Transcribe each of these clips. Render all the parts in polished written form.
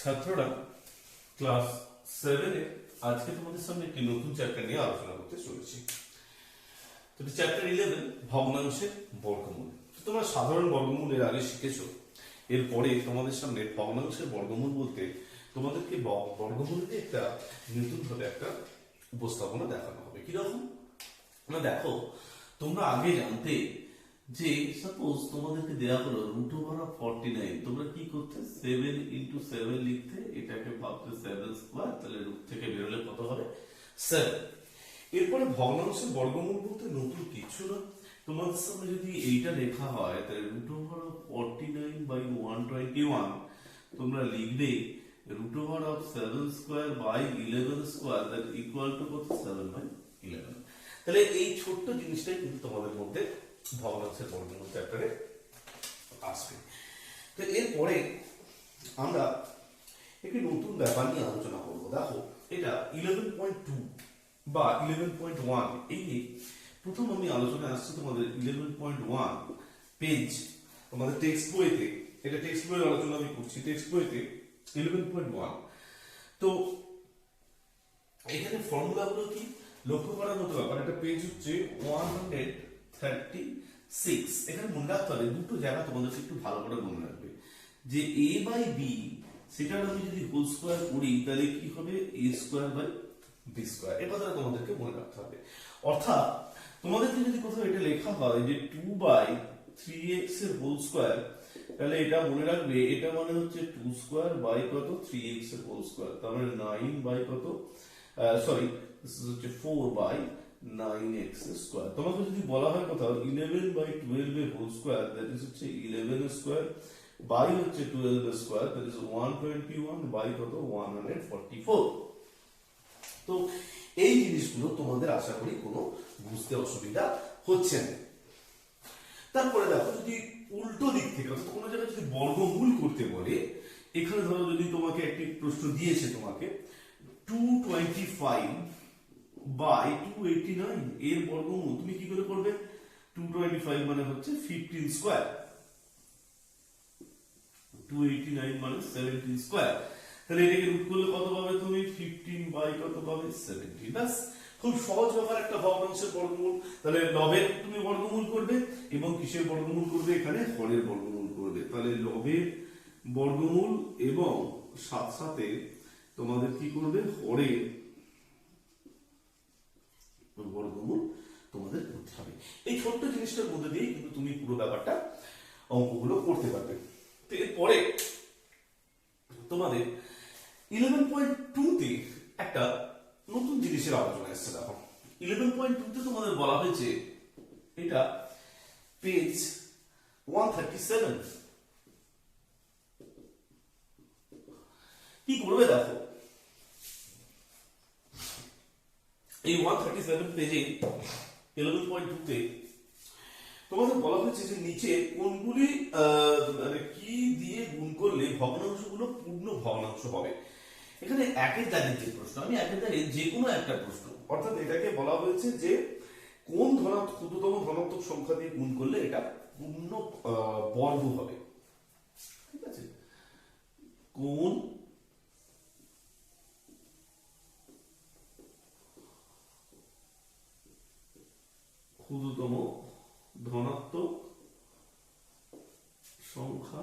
ছাত্ররা ক্লাস 7 এর আজকে তোমাদের সামনে একটি নতুন চ্যাপ্টার নিয়ে আলোচনা করতে চলেছি। তো চ্যাপ্টার 11 ভগ্নাংশের বর্গমূল। তোমরা সাধারণ বর্গমূল এর আগে শিখেছো, এরপরে তোমাদের সামনে ভগ্নাংশের বর্গমূল বলতে তোমাদেরকে বর্গমূলকে একটা নতুন ভাবে একটা উপস্থাপনা দেখানো হবে। কিরকম না, দেখো তোমরা আগে জানতে যে সাপোজ তোমাদেরকে দেয়া হলো √49, তোমরা কি করতে 7 × 7 লিখতে, এটাকে ভাবতে 7 স্কয়ার, তাহলে রুট থেকে বেরোলে কত হবে 7। এরপরে ভগ্নাংশের বর্গমূল বলতে নতুন কিছু না, তোমাদের সামনে যদি এইটা লেখা হয় তাহলে √49/121 তোমরা লিখবে √7² / 11² that equal to কত 7/11। তাহলে এই ছোট্ট জিনিসটাই কিন্তু তোমাদের মধ্যে ভগ্নাংশের বর্গমূল চ্যাপ্টারে আসবে। তো এরপরে আমরা একটি নতুন ব্যাপার নিয়ে আলোচনা করব। দেখো এটা 11.2 বা 11.1, এই নিয়ে প্রথম আমি আলোচনায় আসছি তোমাদের 11.1 পেজ তোমাদের টেক্সট বইতে, এটা টেক্সট বইয়ের আলোচনা আমি করছি, টেক্সট বইতে 11.1। তো এখানে ফর্মুলাগুলো কি লক্ষ্য করার মতো ব্যাপার। একটা পেজ হচ্ছে 136। এখানে মনে রাখতে হবে দুটো জায়গা তোমাদেরকে একটু ভালো করে মনে রাখবে, যে a/b সেটার আমি যদি হোল স্কয়ার করি তাহলে কি হবে a²/b²। এই কথাটা তোমাদেরকে মনে রাখতে হবে। অর্থাৎ তোমাদেরকে যদি কোথাও এটা লেখা হয় যে 2/3x এর হোল স্কয়ার, তাহলে এটা মনে রাখবে এটা মানে হচ্ছে 2² কত 3x এর হোল স্কয়ার, তার মানে 9 কত সরি হচ্ছে 4/9x স্কয়ার। তোমাকে যদি বলা হয় কোথাও 11/12 এর হোল স্কয়ার, দ্যাট ইজ হচ্ছে 11² বাই হচ্ছে 12 স্কয়ার, দ্যাট ইজ 121 বাই কত 144। তো এই জিনিসগুলো তোমাদের আশা করি কোনো বুঝতে অসুবিধা হচ্ছে না। তারপরে দেখো যদি উল্টো দিক থেকে অর্থাৎ কোনো জায়গায় যদি বর্গমূল করতে বলে, এখানে ধরো যদি তোমাকে একটি প্রশ্ন দিয়েছে, তোমাকে 225/289 এর বর্গমূল তুমি কি করে করবে? 225 মানে হচ্ছে 15², 289 মানে 17², তাহলে এটাকে রুট করলে কত পাবে তুমি? 15 কত পাবে 70। ব্যাস, খুব সহজ ব্যাপার একটা ভগ্নাংশের বর্গমূল। তাহলে লবের তুমি বর্গমূল করবে এবং কিসের বর্গমূল করবে? এখানে হরের বর্গমূল করবে। তাহলে লবের বর্গমূল এবং সাথে তোমাদের কি করবে? হরের বর্গমূল তোমাদের করতে হবে। এই ছোট্ট জিনিসটার মধ্যে দিয়ে কিন্তু তুমি পুরো ব্যাপারটা অঙ্কগুলো করতে পারবে। তো এরপরে তোমাদের 11.2 তে একটা নতুন জিনিসের আলোচনা এসেছে। দেখো 11.2 তে তোমাদের বলা হয়েছে, এটা পেজ 137। কি করবে দেখো, এই 137 পেজে 11.2 তে তোমাদের বলা হয়েছে যে নিচে কোনগুলি মানে কি দিয়ে গুণ করলে ভগ্নাংশগুলো পূর্ণ ভগ্নাংশ হবে। এখানে একের দাগের যে প্রশ্ন, আমি একের দাগের যে কোনো একটা প্রশ্ন, অর্থাৎ এটাকে বলা হয়েছে যে কোন ক্ষুদ্রতম ধনাত্মক সংখ্যা দিয়ে গুণ করলে এটা পূর্ণ বর্গ হবে। ঠিক আছে, কোন ক্ষুদ্রতম ধনাত্মক সংখ্যা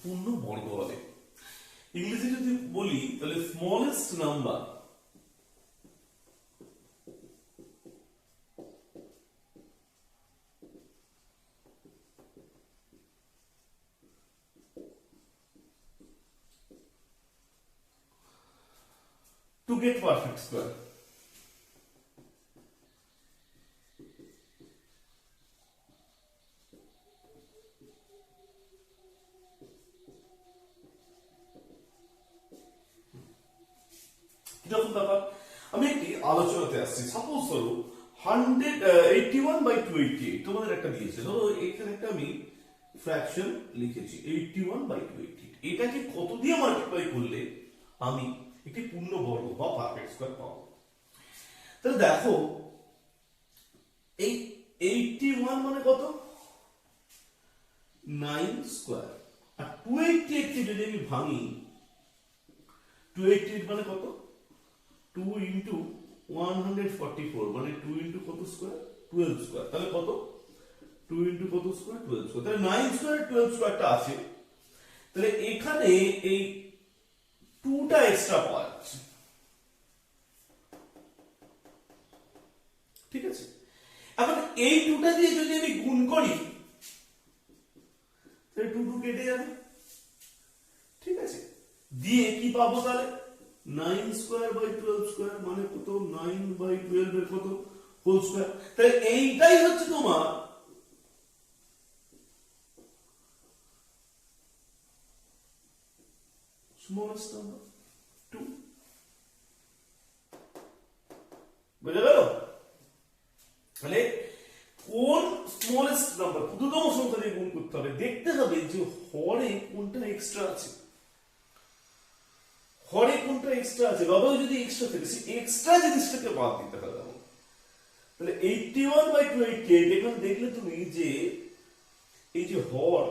পূর্ণ বর্গ হবে। ইংরেজি যদি বলি তাহলে smallest number to get perfect square। কিরকম ব্যাপার, আমি একটি আলোচনাতে আসছি। সাপোজ ধরো 181/288 তোমাদের একটা দিয়েছে। ধরো এখানে একটা আমি ফ্র্যাকশন লিখেছি 81/288, এটাকে কত দিয়ে মাল্টিপ্লাই করলে আমি একটি পূর্ণবর্গ বা পারফেক্ট স্কয়ার পাবো। তাহলে দেখো এই 81 মানে কত, 9 স্কয়ার। আর 288 কে যদি আমি ভাঙি, 288 মানে কত, 2 ইন্টু 144 মানে 2 ইন্টু কত স্কয়ার, 12 স্কয়ার। তাহলে কত, 2 ইন্টু কত স্কয়ার, 12 স্কয়ার। তাহলে 9 স্কয়ার 12 স্কয়ারটা আছে। তাহলে এখানে এই 2টা এক্সট্রা পাওয়া যাচ্ছে, ঠিক আছে। এখন এই 2টা দিয়ে যদি আমি গুণ করি তাহলে 2 2 কেটে যাবে, ঠিক আছে। দিয়ে কি পাবো তাহলে, 9 স্কয়ার বাই 12 স্কয়ার মানে কত, 9 বাই 12 এর কত হোল স্কয়ার। তাহলে এইটাই হচ্ছে তোমার স্মলেস্ট নাম্বার 2। বুঝে গেল? তাহলে কোন স্মলেস্ট নাম্বার, ক্ষুদ্রতম সংখ্যা দিয়ে গুণ করতে হবে, দেখতে হবে যে হরে কোনটা এক্সট্রা আছে, হরে কোনটা এক্সট্রা আছে। লবেও যদি এক্সট্রা থাকে সেই এক্সট্রা জিনিসটাকে বাদ দিতে হবে। তাহলে 81 বাই 288, এখন দেখলে তুমি যে এই যে হর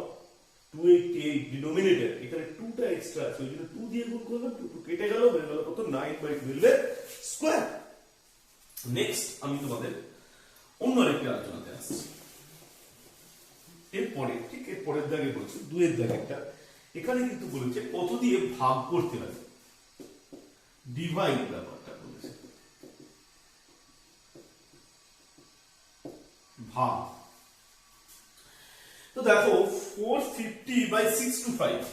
288 ডিনোমিনেটর, এখানে 2টা এক্সট্রা আছে, ওই জন্য 2 দিয়ে গুণ করলাম, 2 2 কেটে গেল, হয়ে গেল কত, 9 বাই 12 এর স্কয়ার। নেক্সট আমি তোমাদের অন্য আরেকটি আলোচনাতে আসছি। এরপরে ঠিক এর পরের দাগে বলছি, 2 এর দাগেরটা, এখানে কিন্তু বলেছে কত দিয়ে ভাগ করতে হবে, ডিভাইড ব্যাপারটা বলেছে, ভাগ। তো দেখো 450 বাই 625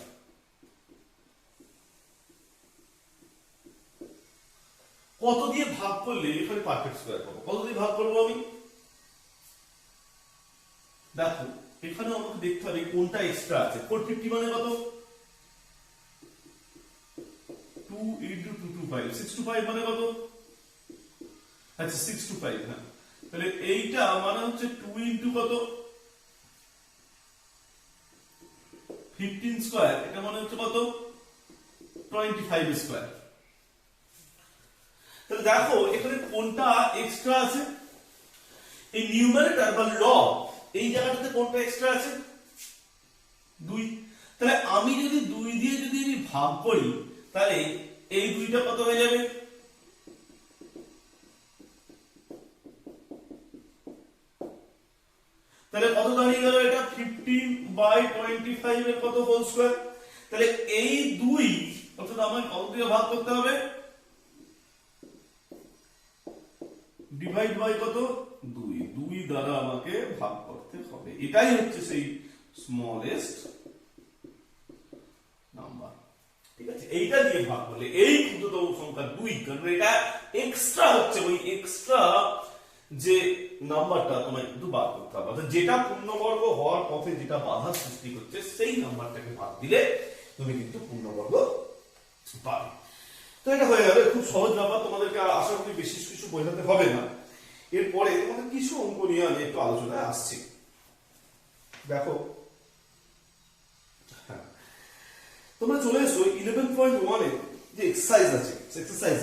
কত দিয়ে ভাগ করলে এখানে পারফেক্ট স্কয়ার পাবো, কত দিয়ে ভাগ করবো আমি, দেখো এখানে আমাকে দেখতে হবে কোনটা এক্সট্রা আছে। 450 মানে কত, 2 ইনটু 225, 625 মানে কত, আচ্ছা 625, হ্যাঁ। তাহলে এইটা মানে হচ্ছে 2 ইনটু কত, 15 স্কয়ার, এটা মানে হচ্ছে কত, 25 স্কয়ার। তাহলে দেখো এখানে কোনটা এক্সট্রা আছে, এই নিউমারেটর বা লব এই জায়গাটাতে কোনটা এক্সট্রা আছে, 2। তাহলে আমি যদি 2 দিয়ে যদি আমি ভাগ করি তাহলে এই 2টা কত হয়ে যাবে, তাহলে কত দাঁড়িয়ে গেল, এটা 15 বাই 25 এর কত হোল স্কয়ার। তাহলে এই 2 অর্থাৎ আমাকে কত দিয়ে ভাগ করতে হবে, ডিভাইড বাই কত, 2, 2 দ্বারা আমাকে ভাগ করতে হবে। এটাই হচ্ছে সেই স্মলেস্ট নাম্বার, ঠিক আছে। এইটা দিয়ে ভাগ করলে এই ক্ষুদ্রতম সংখ্যা 2, কারণ এটা এক্সট্রা হচ্ছে, ওই এক্সট্রা যে নাম্বারটা তোমায় কিন্তু বার করতে হবে, অর্থাৎ যেটা পূর্ণবর্গ হওয়ার পথে যেটা বাধা সৃষ্টি করছে সেই নাম্বারটাকে বাদ দিলে তুমি কিন্তু পূর্ণবর্গ পাবে। তো এটা হয়ে গেল, খুব সহজ ব্যাপার, তোমাদেরকে আশা করি বেশি কিছু বোঝাতে হবে না। এরপরে তোমাদের কিছু অঙ্ক নিয়ে আমি একটু আলোচনায় আসছি। দেখো তোমরা চলে এসো 11.1 এ যে এক্সারসাইজ আছে, এক্সারসাইজ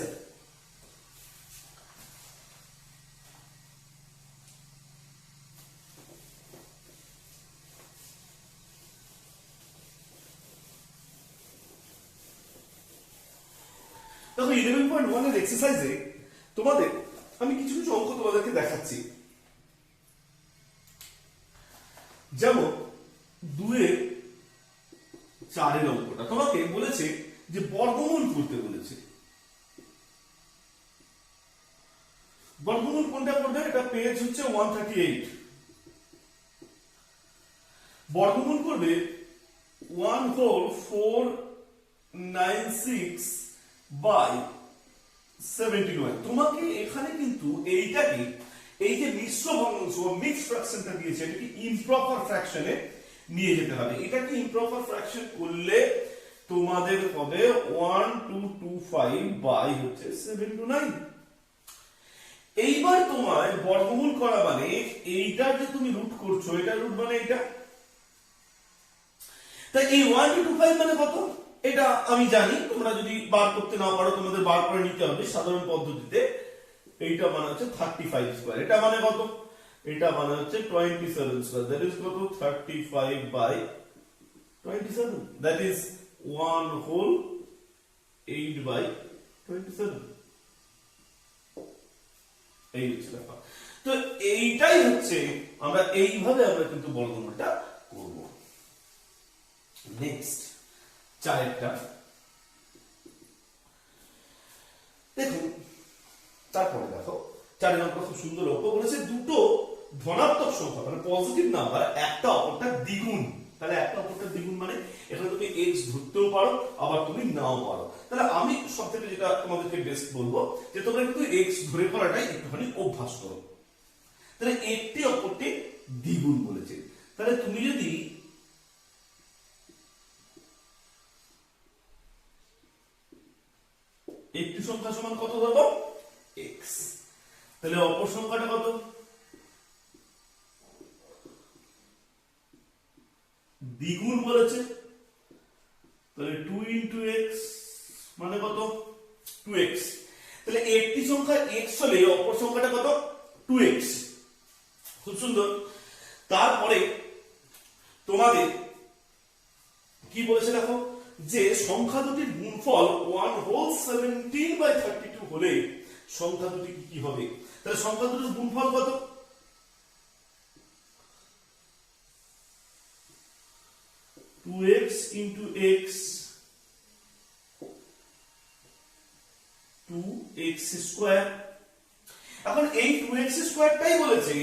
দেখো 11.1 এর এক্সারসাইজে তোমাদের আমি কিছু কিছু অঙ্ক তোমাদেরকে দেখাচ্ছি। যেমন 2 এর 4 এর অঙ্কটা তোমাকে বলেছে যে বর্গমূল করতে বলেছে। বর্গমূল কোনটা করবে, এটা পেজ হচ্ছে 138। বর্গমূল করবে 1 হোল 496 বাই 71। তোমাকে এখানে কিন্তু এইটাকে, এই যে মিশ্র ভগ্নাংশ বা মিক্স ফ্র্যাকশনটা দিয়েছে, এটাকে ইমপ্রপার ফ্র্যাকশনে নিয়ে যেতে হবে। এটাকে ইমপ্রপার ফ্র্যাকশন করলে তোমাদের হবে 1225 বাই হচ্ছে 729। এইবার তোমার বর্গমূল করা মানে এইটা যে তুমি রুট করছো, এটা রুট মানে এইটা, তাই এই 1225 মানে কত, এটা আমি জানি, তোমরা যদি বার করতে না পারো তোমাদের বার করে নিতে হবে সাধারণ পদ্ধতিতে। এইটা মানে হচ্ছে 35 স্কয়ার, এটা মানে কত, এটা মানে হচ্ছে 27 স্কয়ার, দ্যাট ইজ কত 35 by 27, that is 1 whole 8 by 27। এই হচ্ছে ব্যাপার। তো এইটাই হচ্ছে আমরা এইভাবে আমরা কিন্তু বর্গমূলটা করব। নেক্সট চারেরটা দেখুন, তারপরে দেখো চারের অঙ্ক খুব সুন্দর অঙ্ক বলেছে, দুটো ধনাত্মক সংখ্যা মানে পজিটিভ নাম্বার একটা অপরটা দ্বিগুণ। তাহলে একটা অপরটা দ্বিগুণ মানে এখানে তুমি x ধরতেও পারো আবার তুমি নাও পারো। তাহলে আমি সবথেকে যেটা তোমাদেরকে বেস্ট বলবো যে তোমরা কিন্তু x ধরে ফেলাটাই একটুখানি অভ্যাস করো। তাহলে একটি অপরটি দ্বিগুণ বলেছে, তাহলে তুমি যদি একটি সংখ্যা সমান কত ধরবো x, তাহলে অপর সংখ্যাটা কত দ্বিগুণ বলেছে, তাহলে 2 ইনটু x মানে কত 2x। তাহলে একটি সংখ্যা x হলে অপর সংখ্যাটা কত 2x। খুব সুন্দর। তারপরে তোমাদের কি বলেছে দেখো, যে সংখ্যা দুটির গুণফল 1 হোল 17/32 হলে সংখ্যা দুটি কি হবে। তাহলে সংখ্যা দুটির গুণফল কত, 2x into x 2x square. এখন এই 2x স্কয়ারটাই বলেছে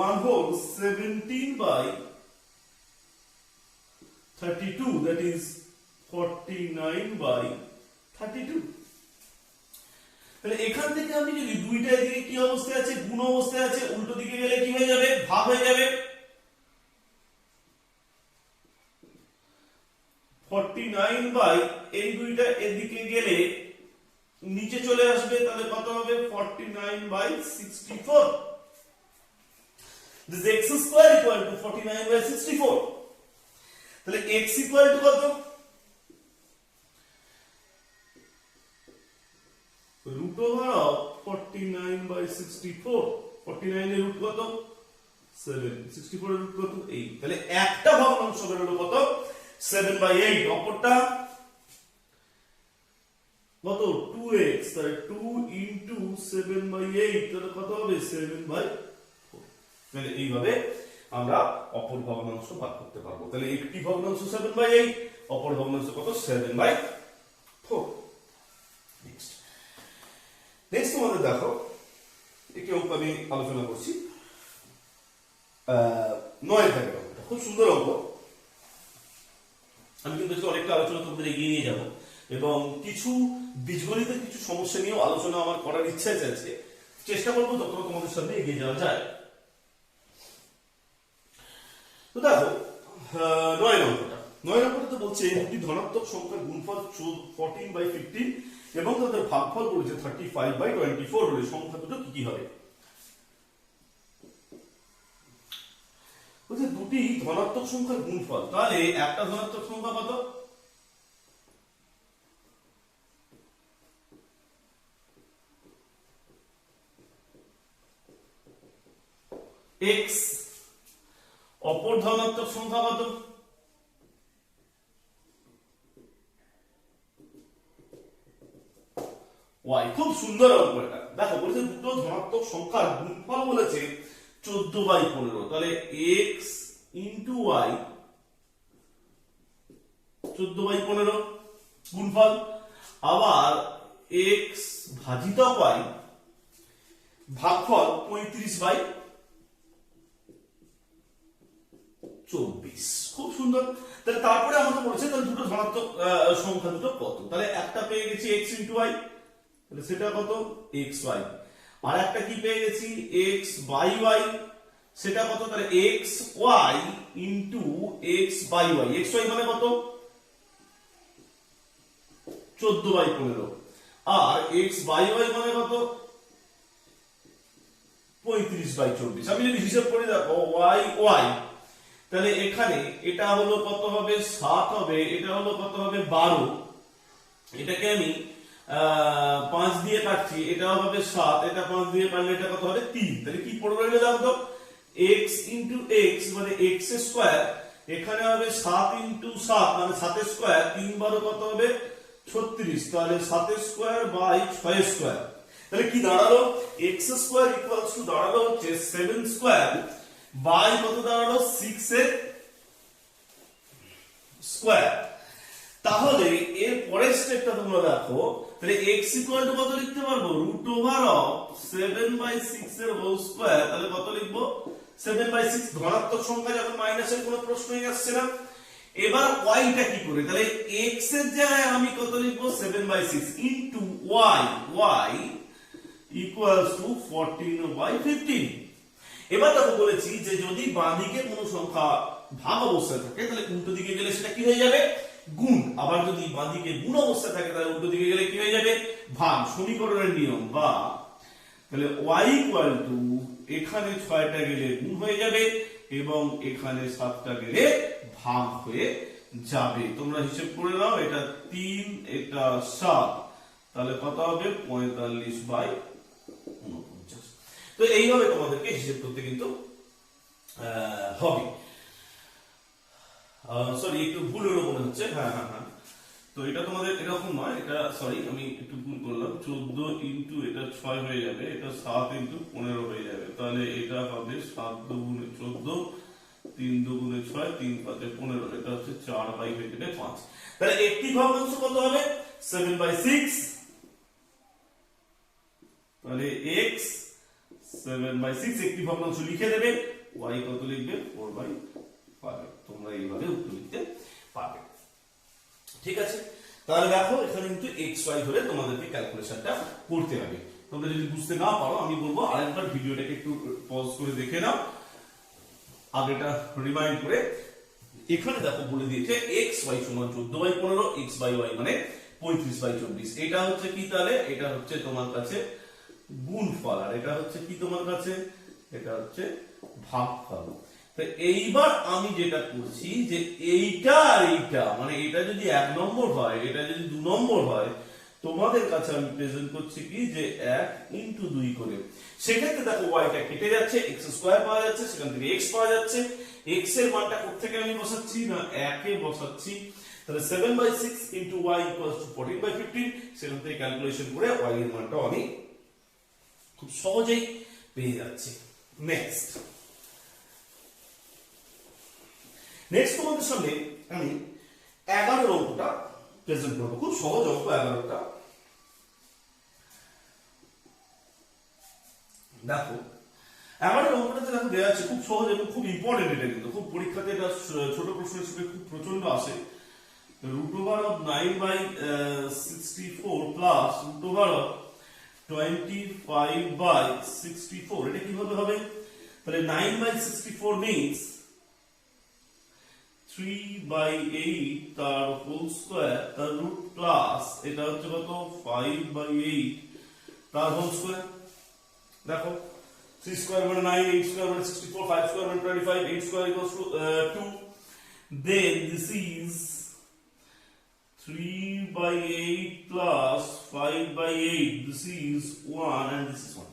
1 হোল 17/32, that is 49/32। তাহলে এখান থেকে আমি যদি দুইটা দিকে কি অবস্থায় আছে গুণ অবস্থায় আছে, উল্টো দিকে গেলে কি হয়ে যাবে ভাগ হয়ে যাবে। 49 বাই এই দুইটা এদিকে গেলে নিচে চলে আসবে, তাহলে কত হবে 49/64। this x square equal to 49/64। তাহলে x equal to কত, root over of 49/64। 49 এর রুট কত 7, 64 এর রুট কত 8। তাহলে একটা ভগ্নাংশ বের হলো কত 7/8, অপরটা কত 2x, তাহলে 2 into 7/8 তাহলে কত হবে 7/4। তাহলে এইভাবে আমরা অপর ভগ্নাংশ ভাগ করতে পারবো। তাহলে একটি ভগ্নাংশ 7/8, অপর ভগ্নাংশ কত 7/4। নেক্সট তোমাদের দেখো একটি অঙ্ক আমি আলোচনা করছি, 9 এর দাগের অঙ্কটা খুব সুন্দর অঙ্ক। আমি কিন্তু অনেকটা আলোচনা তোমাদের এগিয়ে নিয়ে যাব এবং কিছু বীজগণিতের কিছু সমস্যা নিয়েও আলোচনা আমার করার ইচ্ছা আছে, চেষ্টা করবো যতটা তোমাদের সামনে এগিয়ে যাওয়া যায়। তো দেখো 9 নম্বরটা বলছে দুটি ধনাত্মক সংখ্যার গুণফল 14/15 এবং তাদের ভাগফল বলেছে 35/24 হলে সংখ্যা দুটো কি কি হবে। বলছে দুটি ধনাত্মক সংখ্যার গুণফল, তাহলে একটা ধনাত্মক সংখ্যা কত x, অপর ধনাত্মক সংখ্যা কত y। খুব সুন্দর অঙ্ক এটা। দেখো বলেছে দুটো ধনাত্মক সংখ্যার গুণফল বলেছে 14/15, তাহলে x into y 14/15 গুণফল, আবার x ভাজিতক y ভাগফল 35/24। খুব সুন্দর। তাহলে তারপরে আমাদের বলেছে তাহলে দুটো ধনাত্মক সংখ্যা দুটো কত, তাহলে একটা পেয়ে গেছি x into y, তাহলে সেটা কত xy, আর একটা কি পেয়ে গেছি x by y, সেটা কত তাহলে xy into x by y, xy মানে কত 14/15, আর x by y মানে কত 35/24। আমি যদি হিসাব করে দেখো y y, তাহলে এখানে এটা হলো কত হবে 7 হবে, এটা হলো কত হবে 12, এটাকে আমি 5 দিয়ে কাটছি, এটা হবে 7, এটা 5 দিয়ে কাটলে এটা কত হবে 3। তাহলে কি পড়ে রইল দেখো তো, x ইনটু x মানে x স্কয়ার, এখানে হবে 7 ইনটু 7 মানে 7 স্কয়ার, 3 বারো কত হবে 36, তাহলে 7 স্কয়ার বাই 6 স্কয়ার। তাহলে কি দাঁড়ালো, x স্কয়ার ইকুয়ালস টু দাঁড়ালো হচ্ছে 7 স্কয়ার বাই কত দাঁড়ালো 6 এর স্কয়ার। তাহলে এর পরের স্টেপটা তোমরা দেখো, তাহলে x ইকুয়াল টু কত লিখতে পারবো, রুট ওভার অফ 7/6 এর হোল স্কয়ার। তাহলে কত লিখবো 7/6, ধনাত্মক সংখ্যা যখন মাইনাসের কোনো প্রশ্নই আসছে না। এবার y টা কি করে, তাহলে x এর জায়গায় আমি কত লিখবো 7/6 ইনটু y ইকুয়ালস টু 14/15। এবার দেখো বলেছি যে যদি বাঁ দিকে কোনো সংখ্যা ভাগ অবস্থায় থাকে তাহলে উল্টো দিকে গেলে সেটা কি হয়ে যাবে, গুণ। আবার যদি বাঁ দিকে গুণ অবস্থায় থাকে তাহলে উল্টো দিকে গেলে কি হয়ে যাবে, ভাগ। সমীকরণের নিয়ম বা তাহলে y ইকুয়াল টু এখানে 6টা গেলে গুণ হয়ে যাবে এবং এখানে 7টা গেলে ভাগ হয়ে যাবে। তোমরা হিসেব করে নাও, এটা 3 এটা 7, তাহলে কত হবে 45/49। তো এইভাবে তোমাদেরকে হিসেব করতে কিন্তু হবে। সরি একটু ভুল হলো মনে হচ্ছে, হ্যাঁ হ্যাঁ হ্যাঁ। তো এটা তোমাদের এরকম নয়, এটা সরি আমি একটু ভুল করলাম, 14 ইনটু এটা 6 হয়ে যাবে, এটা 7 ইনটু 15 হয়ে যাবে। তাহলে এটা হবে 7 দুগুণে 14, 3 দুগুণে 6, 3 5 15, এটা হচ্ছে 4/5। তাহলে একটি ভগ্নাংশ কত হবে 7/6, তাহলে x 7/6 একটি ভগ্নাংশ লিখে দেবে, y কত লিখবে 4/5। তোমরা এইভাবে উত্তর লিখতে পারবে। ঠিক আছে, তাহলে দেখো এখানে কিন্তু xy ধরে তোমাদেরকে ক্যালকুলেশনটা করতে হবে। তোমরা যদি বুঝতে না পারো আমি বলবো আরেকবার ভিডিওটাকে একটু পজ করে দেখে নাও, আগেটা রিমাইন্ড করে। এখানে দেখো বলে দিয়েছে xy সমান 14/15, xy মানে 35/24। এটা হচ্ছে কি, তাহলে এটা হচ্ছে তোমার কাছে গুণফল, আর এটা হচ্ছে কি তোমার কাছে, এটা হচ্ছে ভাগফল। তো এইবার আমি যেটা করছি যে এইটা আর এইটা, মানে এটা যদি 1 নম্বর হয়, এটা যদি 2 নম্বর হয়, তোমাদের কাছে আমি প্রেজেন্ট করছি কি যে 1 ইনটু 2 করে। সেক্ষেত্রে দেখো y টা কেটে যাচ্ছে, x স্কয়ার পাওয়া যাচ্ছে, সেখান থেকে x পাওয়া যাচ্ছে। x এর মানটা কোথা থেকে আমি বসাচ্ছি না 1 এ বসাচ্ছি। তাহলে 7/6 ইনটু y ইকুয়ালস টু 14/15। সেখান থেকে ক্যালকুলেশন করে y এর মানটা আমি খুব সহজেই পেয়ে যাচ্ছি। নেক্সট তোমাদের সামনে আমি 11 অঙ্কটা প্রেজেন্ট করব। খুব সহজ অঙ্ক 11টা। দেখো 11 অঙ্কটাতে দেখো দেওয়া আছে, খুব সহজ এবং খুব ইম্পর্টেন্ট। এটা কিন্তু খুব পরীক্ষাতে এটা ছোট প্রশ্ন হিসেবে খুব প্রচন্ড আসে। Root over of 9/64 plus root over of 25/64, এটা কিভাবে হবে, তাহলে 9/64 means 3/8 তার হোল স্কয়ার তার রুট প্লাস এটা হচ্ছে কত 5/8 তার হোল স্কয়ার। দেখো 3 স্কয়ার মানে 9, 8 স্কয়ার মানে 64, 5 স্কয়ার মানে 25, 8 square equals to 2. Then this is 3/8 plus 5/8. This is 1 and this is 1.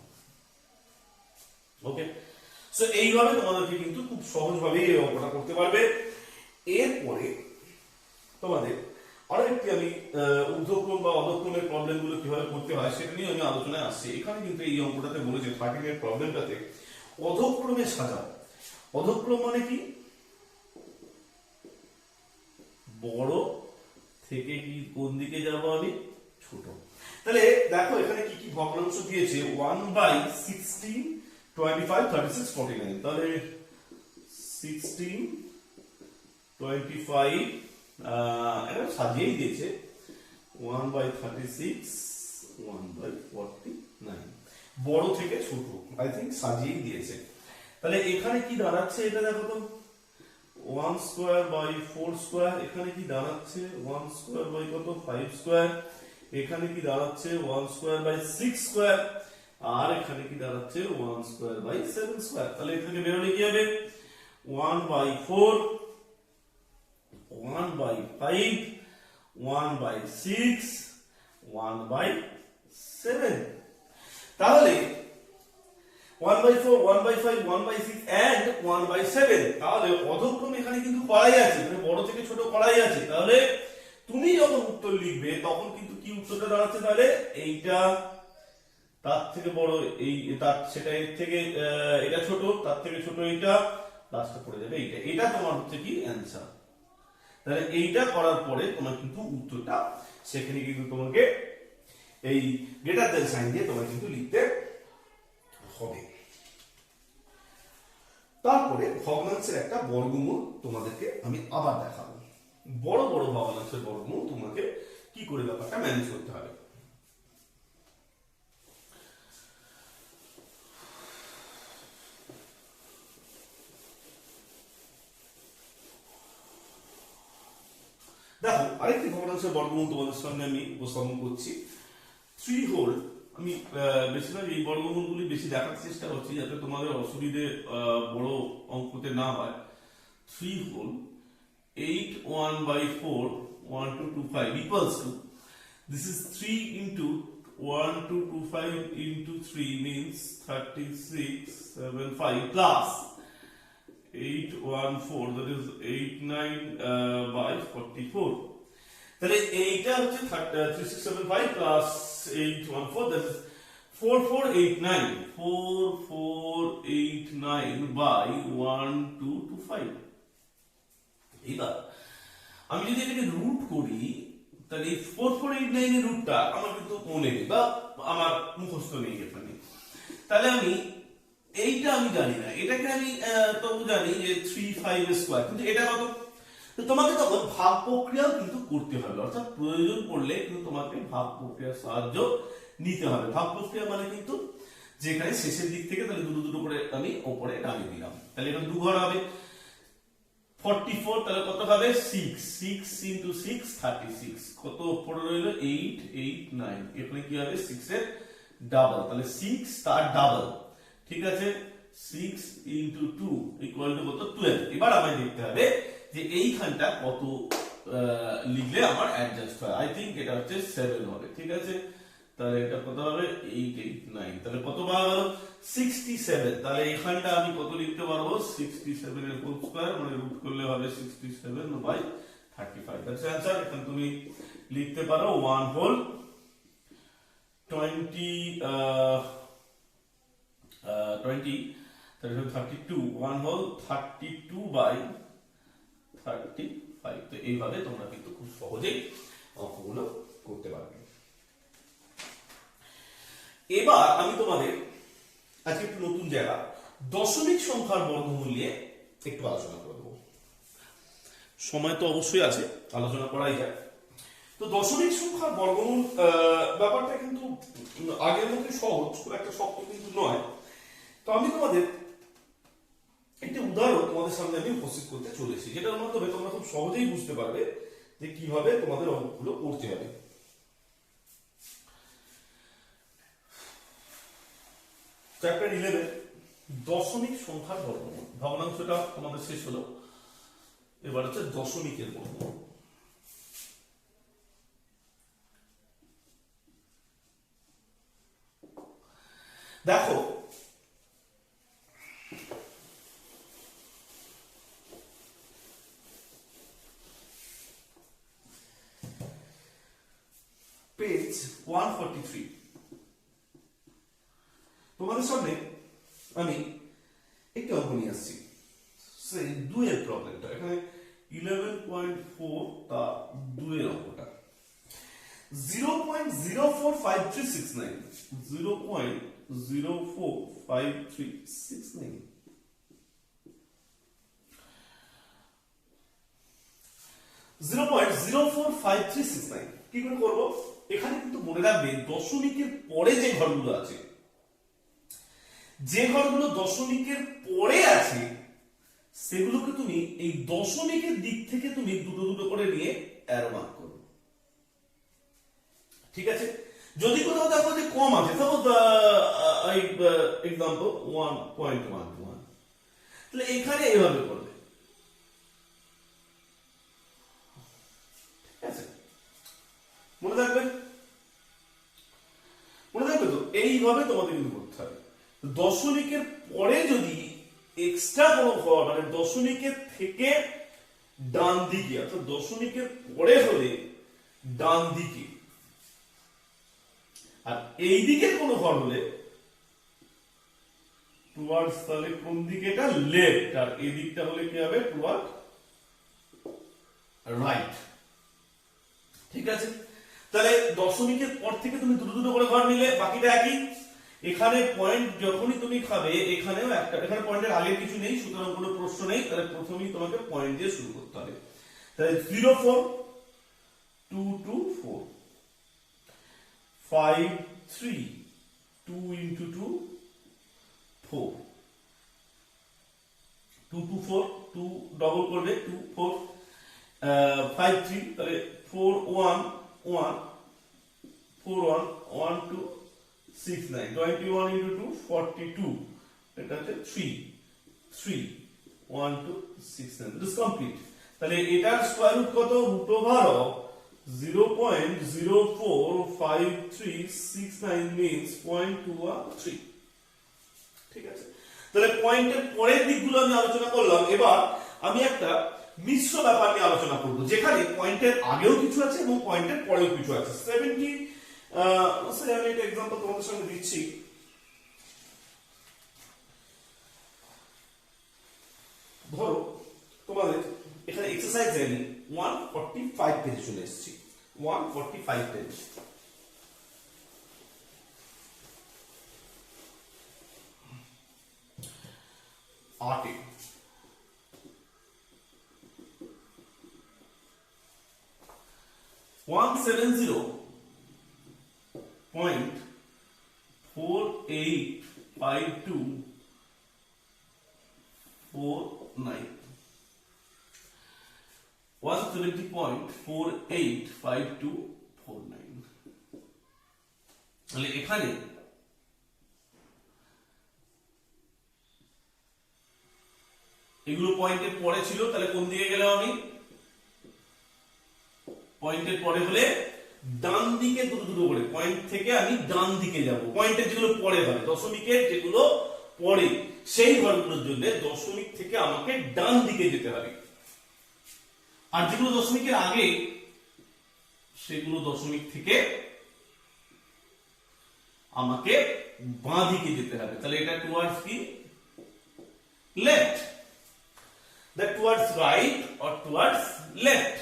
Okay. So এইভাবে তোমাদেরকে কিন্তু খুব সহজভাবে এই অঙ্কটা করতে পারবে। এরপরে তোমাদের আরেকটি আমি ঊর্ধ্বক্রম বা অধক্রমের প্রবলেমগুলো কিভাবে করতে হয় সেটা নিয়ে আমি আলোচনায় আসছি। এখানে কিন্তু এই অঙ্কটাতে বলেছে 13 এর প্রবলেমটাতে অধক্রমে সাজাও। অধক্রম মানে কি, বড় থেকে কি কোন দিকে যাব আমি, ছোট। তাহলে দেখো এখানে কি কি ভগ্নাংশ দিয়েছে, 1/16, 25, 36, 49। তাহলে 16, 25 এটা সাজিয়েই দিয়েছে, 1/36, 1/49, বড় থেকে ছোট আই থিংক সাজিয়েই দিয়েছে। তাহলে এখানে কি দাঁড়াচ্ছে এটা দেখো তো, 1 স্কয়ার বাই 4 স্কয়ার। এখানে কি দাঁড়াচ্ছে 1 স্কয়ার বাই কত 5 স্কয়ার। এখানে কি দাঁড়াচ্ছে 1 স্কয়ার বাই 6 স্কয়ার। আর এখানে কি দাঁড়াচ্ছে 1 স্কয়ার বাই 7 স্কয়ার। তাহলে এখানে বেরোলে কি হবে 1/4, 1/5, 1/6, 1/7। তাহলে 1/4, 1/5, 1/6 and 1/7, তাহলে অধক্রম এখানে কিন্তু করাই আছে, মানে বড় থেকে ছোট করাই আছে। তাহলে তুমি যখন উত্তর লিখবে তখন কিন্তু কি উত্তরটা দাঁড়াচ্ছে, তাহলে এইটা তার থেকে বড়, এই তার সেটা এর থেকে এটা ছোট, তার থেকে ছোট এইটা, লাস্টে পড়ে যাবে এইটা। এটা তোমার হচ্ছে কি অ্যানসার। তাহলে এইটা করার পরে তোমার কিন্তু উত্তরটা, সেখানে কিন্তু তোমাকে এই গ্রেটার দ্যান সাইন দিয়ে তোমার কিন্তু লিখতে হবে। তারপরে ভগ্নাংশের একটা বর্গমূল তোমাদেরকে আমি আবার দেখাবো। বড় বড় ভগ্নাংশের বর্গমূল তোমাকে কি করে ব্যাপারটা ম্যানেজ করতে হবে। দেখো, আরেকটি ভগ্নাংশের বর্গমূল তোমাদের সামনে আমি উপস্থাপন করছি। 3 হোল, আমি বেশিরভাগ এই বর্গমূলগুলি বেশি দেখার চেষ্টা করছি যাতে তোমাদের অসুবিধে বড় অঙ্কতে না হয়। 3 whole 8 1/4 1225 equals to, this is 3 into 1225 into 3 means 3675 plus 814, that is 89/44। তাহলে এইটা হচ্ছে 3675 plus 814, that is 4489, 4489 by 1225। এবার আমি যদি এটাকে রুট করি, তাহলে এই 4489 এর রুটটা আমার কিন্তু মনে নেই বা আমার মুখস্থ নেই এখানে। তাহলে আমি এইটা আমি জানি না, এটাকে আমি তবু জানি যে 35 স্কয়ার, কিন্তু এটা কত? তো তোমাকে তখন ভাগ প্রক্রিয়াও কিন্তু করতে হবে, অর্থাৎ প্রয়োজন পড়লে কিন্তু তোমাকে ভাগ প্রক্রিয়ার সাহায্য নিতে হবে। ভাগ প্রক্রিয়া মানে কিন্তু যেখানে শেষের দিক থেকে তাহলে দুটো দুটো করে আমি উপরে নামিয়ে দিলাম, তাহলে এটা 2 ঘর হবে। 44, তাহলে কত হবে? 6, 6 into 6 36, কত পড়ে রইল? 8 8 9, এখানে কি হবে? 6 এর ডাবল, তাহলে 6 তার ডাবল, ঠিক আছে। 6 into 2 equal to কত? 12। এবার আমায় দেখতে হবে যে এইখানটা কত লিখলে আমার অ্যাডজাস্ট হয়। আই থিংক এটা হচ্ছে 7 হবে, ঠিক আছে। তাহলে এটা কত হবে? 8 8 9, তাহলে কত বার হলো? 67। তাহলে এখানটা আমি কত লিখতে পারবো? 67 এর হোল স্কয়ার, মানে রুট করলে হবে 67/35। That's answer. এখন তুমি লিখতে পারো 1 হোল 20 তাহলে 32, 1 হোল 32/35। তো এইভাবে তোমরা কিন্তু খুব সহজেই অঙ্কগুলো করতে পারবে। এবার আমি তোমাদের আজকে একটু নতুন জায়গা দশমিক সংখ্যার বর্গমূল নিয়ে একটু আলোচনা করব। সময় তো অবশ্যই আছে, আলোচনা করাই যায়। তো দশমিক সংখ্যার বর্গমূল ব্যাপারটা কিন্তু আগের মতোই সহজ, খুব একটা শক্ত কিন্তু নয়। তো আমি তোমাদের একটি উদাহরণ তোমাদের সামনে আমি উপস্থিত করতে চলেছি, যেটার মাধ্যমে তোমরা খুব সহজেই বুঝতে পারবে যে কিভাবে তোমাদের অঙ্কগুলো করতে হবে। চ্যাপ্টার 11 দশমিক সংখ্যার বর্গমূল, ভগ্নাংশটা তোমাদের শেষ হলো, এবার হচ্ছে দশমিকের বর্গমূল। দেখো, পেজ 143 তোমাদের সামনে আমি একটি অঙ্ক নিয়ে আসছি, সেই 2 এর প্রবলেমটা। এখানে 11.4 তা 2 এর অঙ্কটা 0.045369, 0.045369। কি করে করবো? এখানে কিন্তু মনে রাখবে দশমিকের পরে যে ঘরগুলো আছে, যে ঘরগুলো দশমিকের পরে আছে সেগুলোকে তুমি এই দশমিকের দিক থেকে তুমি দুটো দুটো করে নিয়ে অ্যারো মার্ক করো, ঠিক আছে। যদি কোথাও দেখো যে কম আছে, সাপোজ এক্সাম্পল 1.11, তাহলে এখানে এইভাবে করবে, ঠিক আছে? মনে থাকবে, মনে থাকবে তো? এইভাবে তোমাদের কিন্তু করতে হবে। দশমিকের পরে যদি এক্সট্রা কোনো ঘর মানে দশমিকের থেকে ডান দিকে, অর্থাৎ দশমিকের পরে হলে ডান দিকে, আর এই দিকের কোনো ঘর হলে টুয়ার্ডস, তাহলে কোন দিকে? এটা লেফট, আর এই দিকটা হলে কি হবে? টুয়ার্ড রাইট, ঠিক আছে? তাহলে দশমিকের পর থেকে তুমি দুটো দুটো করে ঘর নিলে, বাকিটা একই। এখানে পয়েন্ট যখনই তুমি খাবে, এখানেও একটা, এখানে পয়েন্টের আগে কিছু নেই, সুতরাং কোনো প্রশ্ন নেই। তাহলে প্রথমেই তোমাকে পয়েন্ট দিয়ে শুরু করতে হবে। তাহলে 0 4 2 2 4 5 3 2 into 2 4 2 2 4 2 ডবল করবে 2 4 5 3, তাহলে 4 1 1 4 1 1 2 6 9 21 into 2 42, এটা হচ্ছে 3 3 1 2 6 9, দিস কমপ্লিট। তাহলে এটার স্কয়ার রুট কত? রুট ওভার অফ 0.045369 means 0.213, ঠিক আছে? তাহলে পয়েন্টের পরের দিকগুলো আমি আলোচনা করলাম। এবার আমি একটা মিশ্র ব্যাপার নিয়ে আলোচনা করব, যেখানে পয়েন্টের আগেও কিছু আছে এবং পয়েন্টের পরেও কিছু আছে। 70 আমি একটা এক্সাম্পল তোমাদের সঙ্গে দিচ্ছি। ধরো তোমাদের এখানে এক্সারসাইজ আমি 145 পেজে চলে এসেছি, 145 পেজ। আটে 170.485249 170.485249। তাহলে এখানে এগুলো পয়েন্টের পরে ছিল, তাহলে কোন দিকে গেলাম আমি? পয়েন্টের পরে হলে ডান দিকে দুটো দুটো করে, পয়েন্ট থেকে আমি ডান দিকে যাব। পয়েন্টের যেগুলো পরে হবে, দশমিকের যেগুলো পরে, সেই ঘরগুলোর জন্য দশমিক থেকে আমাকে ডান দিকে যেতে হবে। আর যেগুলো দশমিকের আগে, সেগুলো দশমিক থেকে আমাকে বাঁ দিকে যেতে হবে। তাহলে এটা টুয়ার্ডস কি? Left. That towards right or towards left,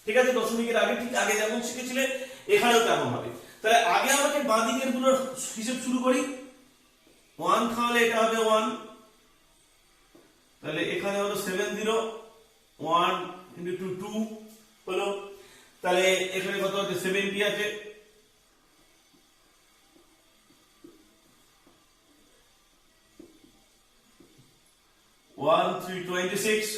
ঠিক আছে? দশমিকের আগে, ঠিক আগে যেমন শিখেছিলে এখানেও তেমন হবে। তাহলে আগে আমাকে বাঁ দিকের গুলোর হিসেব শুরু করি। 1 খাওয়ালে এটা হবে 1, তাহলে এখানে হলো 70 1 into 2 হলো, তাহলে এখানে কত আছে? 70 আছে, one 326।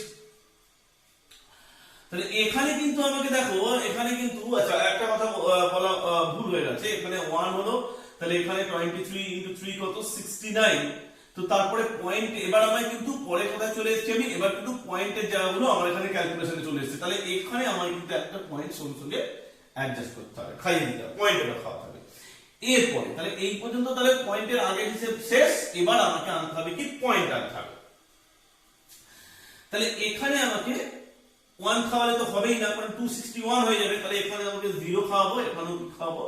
তাহলে এখানে কিন্তু আমাকে দেখো, এখানে কিন্তু আচ্ছা একটা কথা বলা ভুল হয়ে গেছে। এখানে 1 হলো, তাহলে এখানে 23 into 3 কত? 69। তো তারপরে পয়েন্ট, এবার আমি কিন্তু পরে কোথায় চলে এসেছি আমি? এবার কিন্তু পয়েন্টের জায়গাগুলো আমার এখানে ক্যালকুলেশনে চলে এসেছে। তাহলে এখানে আমার কিন্তু একটা পয়েন্ট সঙ্গে সঙ্গে অ্যাডজাস্ট করতে হবে, খাইয়ে দিতে হবে, পয়েন্টটা খাওয়াতে হবে। এরপরে তাহলে এই পর্যন্ত তাহলে পয়েন্টের আগের হিসেব শেষ। এবার আমাকে আনতে হবে কি? পয়েন্ট আনতে হবে। তাহলে এখানে আমাকে 1 খাওয়ালে তো হবেই না, কারণ 261 হয়ে যাবে। তাহলে এখানে আমাকে 0 খাওয়াবো, এখানেও কি খাওয়াবো?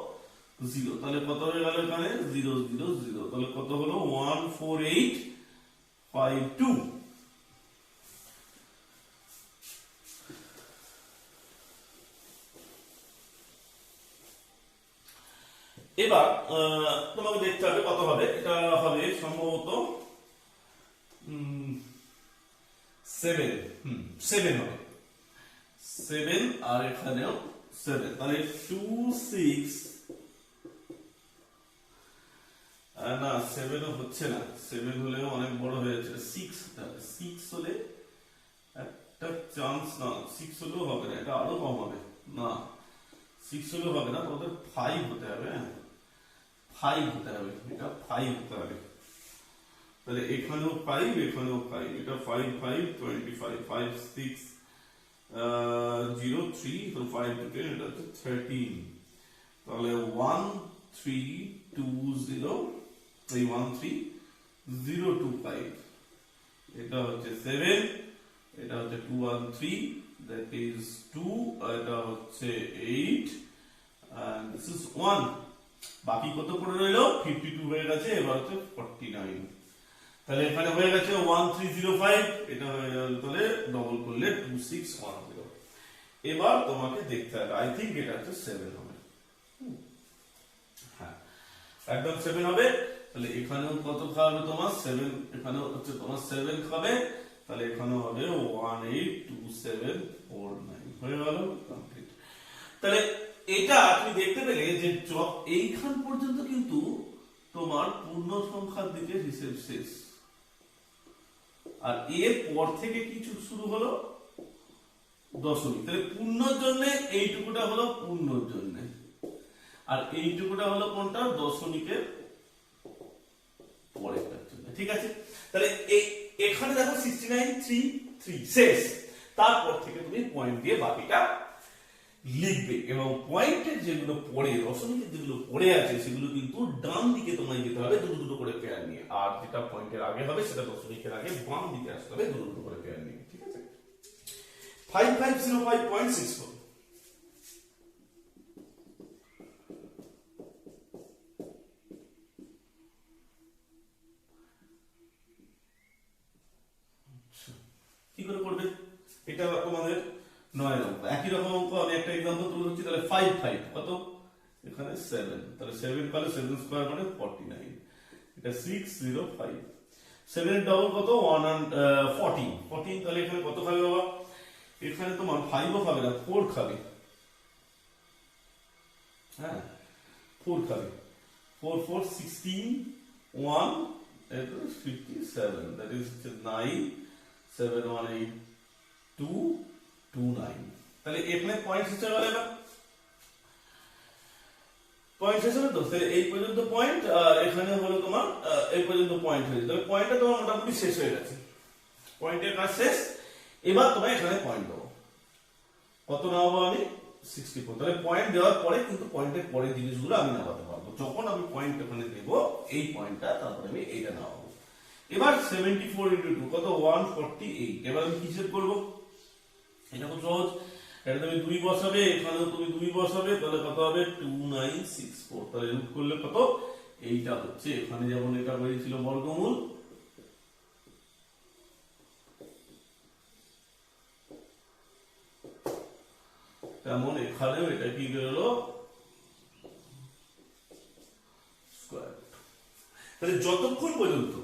0। তাহলে কত হয়ে গেল? এখানে 0 0 0। তাহলে কত হলো? 14852। এবার তোমাকে দেখতে হবে কত হবে। এটা হবে সম্ভবত 7 হবে 7, আর এখানেও 7। তাহলে 26 না 7 হচ্ছে না, 7 হলেও অনেক বড় হয়ে যাচ্ছে। 6 হলে একটা চান্স, না 6 হলেও হবে না, এটা আরো কম হবে। না 6 হলেও হবে না, তোমাদের 5 হতে হবে। 5 হতে হবে, এটা 5 হতে হবে। তাহলে এখানেও 5 এখানেও 5, এটা 5 5 25, 5 6 0 3, তো 5 to 10 এটা হচ্ছে 13, তাহলে 1 3 2 0, এই 1 3 0 2 5, এটা হচ্ছে 7, এটা হচ্ছে 2 1 3, that is 2, এটা হচ্ছে 8, and this is 1. বাকি কত পড়ে রইলো? 52 হয়ে গেছে, এবার হচ্ছে 49। তাহলে এখানে হয়ে গেছে 1305, এটা হয়ে গেল, তাহলে ডবল করলে 2610। এবার তোমাকে দেখতে হবে, আই থিংক এটা হচ্ছে 7 হবে। হ্যাঁ, একদম 7 হবে। তাহলে এখানেও কত খাবে তোমার? 7, এখানেও হচ্ছে তোমার 7 খাবে, তাহলে এখানেও হবে 182749, হয়ে গেল কমপ্লিট। তাহলে এটা তুমি দেখতে পেলে যে এইখান পর্যন্ত কিন্তু তোমার পূর্ণ সংখ্যার দিকে হিসেব শেষ, আর এর পর থেকে কিছু শুরু হলো দশমিক। তাহলে পূর্ণর জন্য এইটুকুটা হলো পূর্ণর জন্য, আর এইটুকুটা হলো কোনটা? দশমিকের পরেরটার জন্য। ঠিক আছে, তাহলে এখানে দেখো 6933 শেষ, তারপর থেকে তুমি পয়েন্ট দিয়ে বাকিটা লিখবে, এবং পয়েন্টের যেগুলো পড়ে, দশমিকের যেগুলো পড়ে আছে সেগুলো কিন্তু ডান দিকে তোমায় যেতে হবে দুটো দুটো করে পেয়ার নিয়ে, আর যেটা পয়েন্টের আগে হবে সেটা দশমিকের আগে বাম দিকে আসতে হবে দুটো দুটো করে পেয়ার নিয়ে। ঠিক আছে, 5505.64। কি করে করবে এটা? তোমাদের 9 অঙ্ক, একই রকম অঙ্ক আমি একটা एग्जांपल তুলে দিচ্ছি। তাহলে 5 5 কত? এখানে 7, তাহলে 7 পালে 7 স্কয়ার মানে 49, এটা 605। 7 এর ডবল কত? 14 14, তাহলে এখানে কত খাবে বাবা? এখানে তোমার 5 ও খাবে না, 4 খাবে। হ্যাঁ, 4 খাবে, 4 4 16 1, that is 57, that is 9 7 1 8 2 2 9। তাহলে এখানে পয়েন্ট হিসেবে গেল না, পয়েন্ট হিসেবে তো তাহলে এই পর্যন্ত পয়েন্ট, আর এখানে হলো তোমার এই পর্যন্ত পয়েন্ট হয়েছে। তাহলে পয়েন্টটা তোমার মোটামুটি শেষ হয়ে গেছে, পয়েন্টের কাজ শেষ। এবার তোমার এখানে পয়েন্ট দেবো, কত নামাবো আমি? 64। তাহলে পয়েন্ট দেওয়ার পরে কিন্তু পয়েন্টের পরের জিনিসগুলো আমি নামাতে পারবো। যখন আমি পয়েন্ট ওখানে দেবো এই পয়েন্টটা, তারপরে আমি এইটা নামাবো। এবার 74 × 2 কত? 148। এবার আমি হিসেব করবো, এটা খুব সহজ। এটা তুমি 2 বসাবে, এখানেও তুমি 2 বসাবে, তাহলে কত হবে? 2964। তাহলে রুট করলে কত? এইটা হচ্ছে, এখানে যেমন এটা বেরিয়েছিল বর্গমূল, তেমন এখানেও এটা কি বেরোলো? স্কয়ার। তাহলে যতক্ষণ পর্যন্ত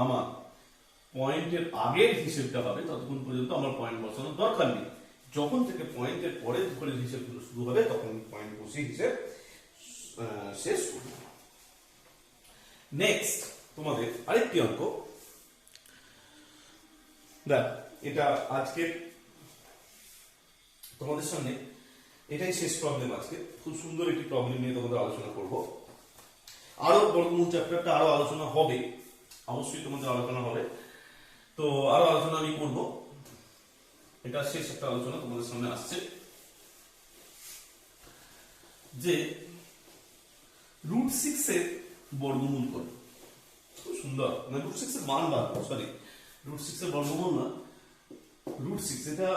আমার পয়েন্টের আগের হিসেবটা হবে ততক্ষণ পর্যন্ত আমার পয়েন্ট বসানোর দরকার নেই। যখন থেকে পয়েন্টের পরে যখন হিসেবগুলো শুরু হবে তখন পয়েন্ট বসে হিসেব শেষ করব। নেক্সট তোমাদের আরেকটি অঙ্ক, দেখ এটা আজকে তোমাদের সামনে এটাই শেষ প্রবলেম। আজকে খুব সুন্দর একটি প্রবলেম নিয়ে তোমাদের আলোচনা করব। আরো বর্গমূল চ্যাপ্টারটা আরো আলোচনা হবে, অবশ্যই তোমাদের আলোচনা হবে, তো আরো আলোচনা আমি করব। এটা শেষ একটা আলোচনা তোমাদের সামনে আসছে, যে √6 এর বর্গমূল কত? খুব সুন্দর, মানে √6 এর মান বার, সরি √6 এর বর্গমূল না, √6, এটা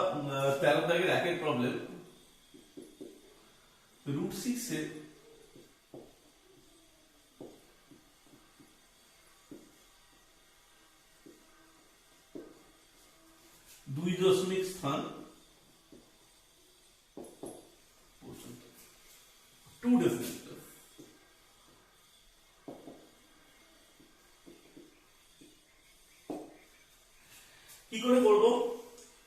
13 দাগের 1 এর প্রবলেম। √6 এর 2 দশমিক স্থান পর্যন্ত 2 ডেসিমিটার। কি করে করব?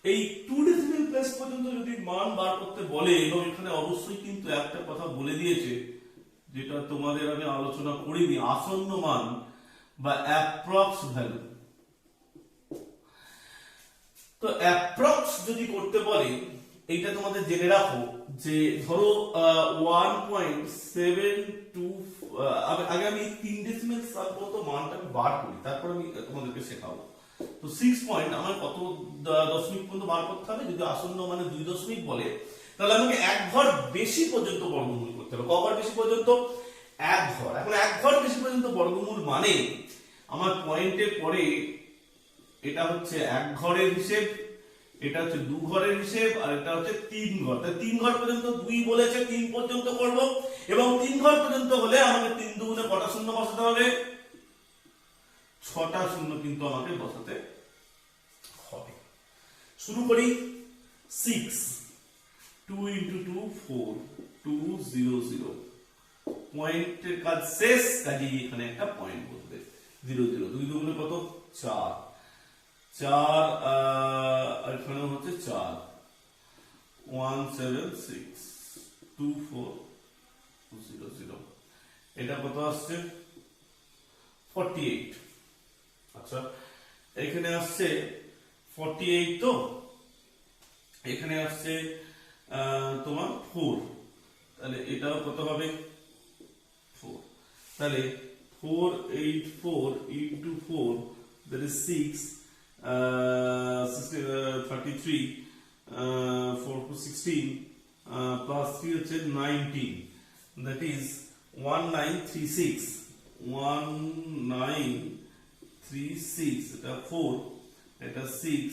এই 2 ডেসিমেল প্লেস পর্যন্ত যদি মান বার করতে বলে, এবং এখানে অবশ্যই কিন্তু একটা কথা বলে দিয়েছে যেটা তোমাদের আমি আলোচনা করিনি, আসন্ন মান বা অ্যাপ্রক্স ভ্যালু। তো অ্যাপ্রক্স যদি করতে বলে এইটা তোমাদের জেনে রাখো যে ধরো 1.72 আগে আমি 3 ডেসিমেল পর্যন্ত মানটা আমি বার করি, তারপর আমি তোমাদেরকে শেখাবো। তো 6 পয়েন্ট আমার কত দশমিক পর্যন্ত বার করতে হবে, যদি আসন্ন মানে 2 দশমিক বলে তাহলে আমাকে এক ঘর বেশি পর্যন্ত বর্গমূল করতে হবে। কবার বেশি পর্যন্ত? এক ঘর। এখন এক ঘর বেশি পর্যন্ত বর্গমূল মানে আমার পয়েন্টের পরে এটা হচ্ছে এক ঘরের হিসেব, এটা হচ্ছে 2 ঘরের হিসেব, আর এটা হচ্ছে 3 ঘর। তাই 3 ঘর পর্যন্ত 2 বলেছে, 3 পর্যন্ত করব, এবং 3 ঘর পর্যন্ত হলে আমাকে 3 দুগুণে কটা শূন্য বসাতে হবে? 6টা শূন্য কিন্তু আমাকে বসাতে হবে। শুরু করি। 6 2 × 2 4 2 0 0 পয়েন্টের কাজ শেষ, কাজে এখানে একটা পয়েন্ট বসবে 0 0। 2 দুগুণে কত? 4 4 এখানে হচ্ছে 4 1 7 6 2 4 0 0। এটা কত আসছে? 48। আচ্ছা, এখানে আসছে 48, তো এখানে আসছে তোমার 4, তাহলে এটাও কত হবে? 4। তাহলে 484 into 4, that is 6, 33, 4 16, plus 3 হচ্ছে 19, that is 1936, 1936, এটা 4, এটা 6,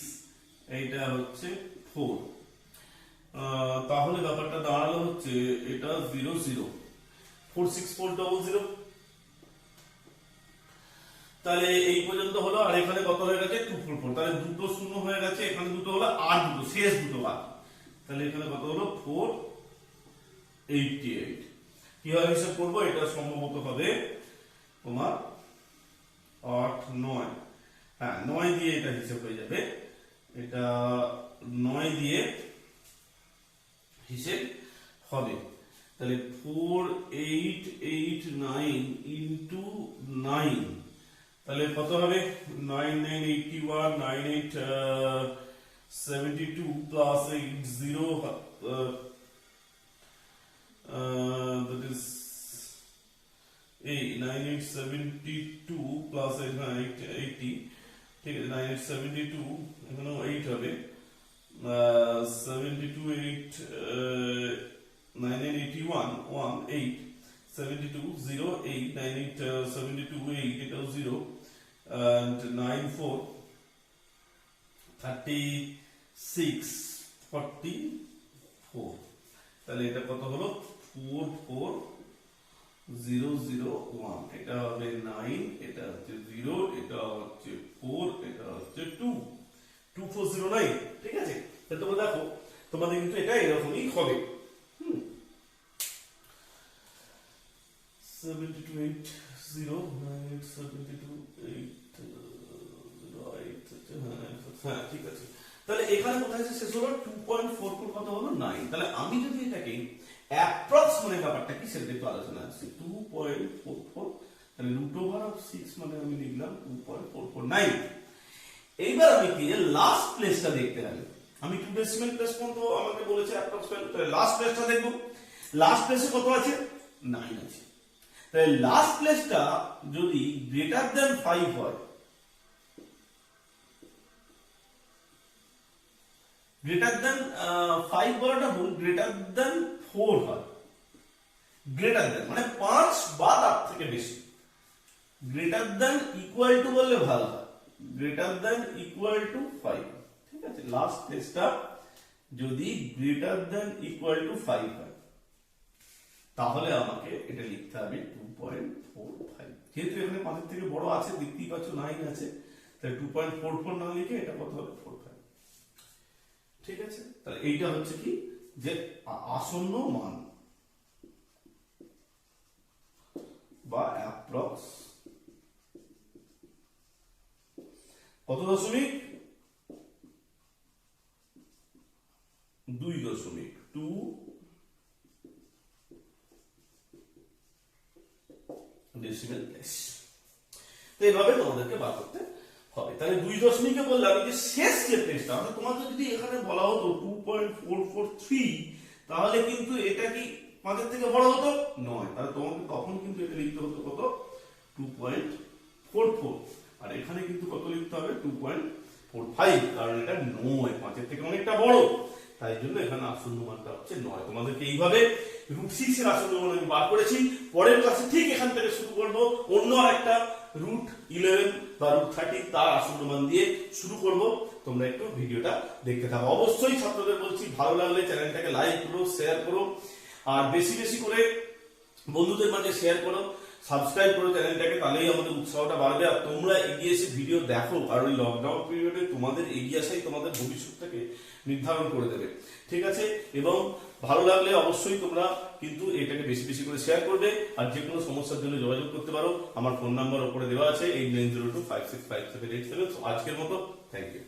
এটা হচ্ছে 4। তাহলে ব্যাপারটা দাঁড়ালো হচ্ছে এটা 0 0 46400। তাহলে এই পর্যন্ত হলো, আর এখানে কত হয়ে গেছে? 244। তাহলে দুটো শূন্য হয়ে গেছে, এখানে দুটো হলো, আর দুটো শেষ দুটো বাকি। তাহলে এখানে কত হলো? 488। কিভাবে হিসাব করবো? এটা সম্ভবত হবে তোমার 8 9, হ্যাঁ 9 দিয়ে এটা হিসাব হয়ে যাবে, এটা 9 দিয়ে হিসেব হবে। তাহলে 4889 into 9, তাহলে কত হবে? 9981 9872 plus 80, that is 9872 plus 80, ঠিক আছে, 9872 এখানেও 8 হবে, 72 8 9981 1 8 72 0 8 98 72 8, এটাও 0, and 94 36 44। তাহলে এটা কত হলো? 44001। এটা হবে 9, এটা হচ্ছে 0, এটা হচ্ছে 4, এটা হচ্ছে 2, 2409। ঠিক আছে, তাহলে তোমরা দেখো তোমাদের কিন্তু এটা এরকমই হবে। 72 8 0 9 72 8 হ্যাঁ ঠিক আছে। তাহলে এখানে কোথায় শেষ হলো? 2.44 কত হলো? 9। তাহলে আমি যদি এটাকে অ্যাপ্রক্স মানে ব্যাপারটা কি সেটা একটু আলোচনা আসছে। 2.44, তাহলে √6 মানে আমি লিখলাম 2.449। এইবার আমি কি লাস্ট প্লেসটা দেখতে হবে। আমি 2 ডেসিমেল প্লেস পর্যন্ত আমাকে বলেছে অ্যাপ্রক্স ভ্যালু, তাহলে লাস্ট প্লেসটা দেখব। লাস্ট প্লেসে কত আছে? 9 আছে। তাহলে লাস্ট প্লেসটা যদি গ্রেটার দ্যান 5 হয়, গ্রেটার দ্যান 5 বলাটা ভুল, গ্রেটার দ্যান 4 হয়, গ্রেটার দ্যান মানে 5 বা তার থেকে বেশি, গ্রেটার দ্যান ইকুয়াল টু বললে ভালো হয়, গ্রেটার দ্যান ইকুয়াল টু 5। ঠিক আছে, লাস্ট প্লেসটা যদি গ্রেটার দ্যান ইকুয়াল টু 5 হয় তাহলে আমাকে এটা লিখতে হবে 2.45। যেহেতু এখানে 5 এর থেকে বড় আছে, দেখতেই পাচ্ছ 9 আছে, তাই 2.44 না লিখে এটা কত হবে? 45। ঠিক আছে, তাহলে এইটা হচ্ছে কি যে আসন্ন মান বা অ্যাপ্রক্স কত দশমিক? 2.2 ডেসিমেল প্লেস। তো এইভাবে তোমাদেরকে বার করতে হবে। তাহলে 2.কে বললাম যে শেষ যে পেজটা, অর্থাৎ তোমাকে যদি এখানে বলা হতো 2.443, তাহলে কিন্তু এটা কি 5 থেকে বড় হতো নয়, তাহলে তোমাকে তখন কিন্তু এটা লিখতে হতো কত 2.44, আর এখানে কিন্তু কত লিখতে হবে 2.45, কারণ এটা 9 5 থেকে অনেকটা বড়, তাই জন্য এখানে আসন্ন মানটা হচ্ছে 9। তোমাদেরকে এইভাবে √6 এর আসন্ন মান আমি বার করেছি। পরের ক্লাসে ঠিক এখান থেকে শুরু করব, অন্য একটা √11 বা √13 তার আসন্ন মান দিয়ে শুরু করব। তোমরা একটু ভিডিওটা দেখতে থাকো। অবশ্যই ছাত্রদের বলছি, ভালো লাগলে চ্যানেলটাকে লাইক করো, শেয়ার করো, আর বেশি বেশি করে বন্ধুদের মাঝে শেয়ার করো, সাবস্ক্রাইব করো চ্যানেলটাকে, তাহলেই আমাদের উৎসাহটা বাড়বে। আর তোমরা এগিয়ে এসে ভিডিও দেখো, আর ওই লকডাউন পিরিয়ডে তোমাদের এগিয়ে আসাই তোমাদের ভবিষ্যৎটাকে নির্ধারণ করে দেবে, ঠিক আছে? এবং ভালো লাগলে অবশ্যই তোমরা কিন্তু এটাকে বেশি বেশি করে শেয়ার করবে। আর যে কোনো সমস্যার জন্য যোগাযোগ করতে পারো, আমার ফোন নাম্বার ওপরে দেওয়া আছে 8902565787। আজকের মতো থ্যাংক ইউ।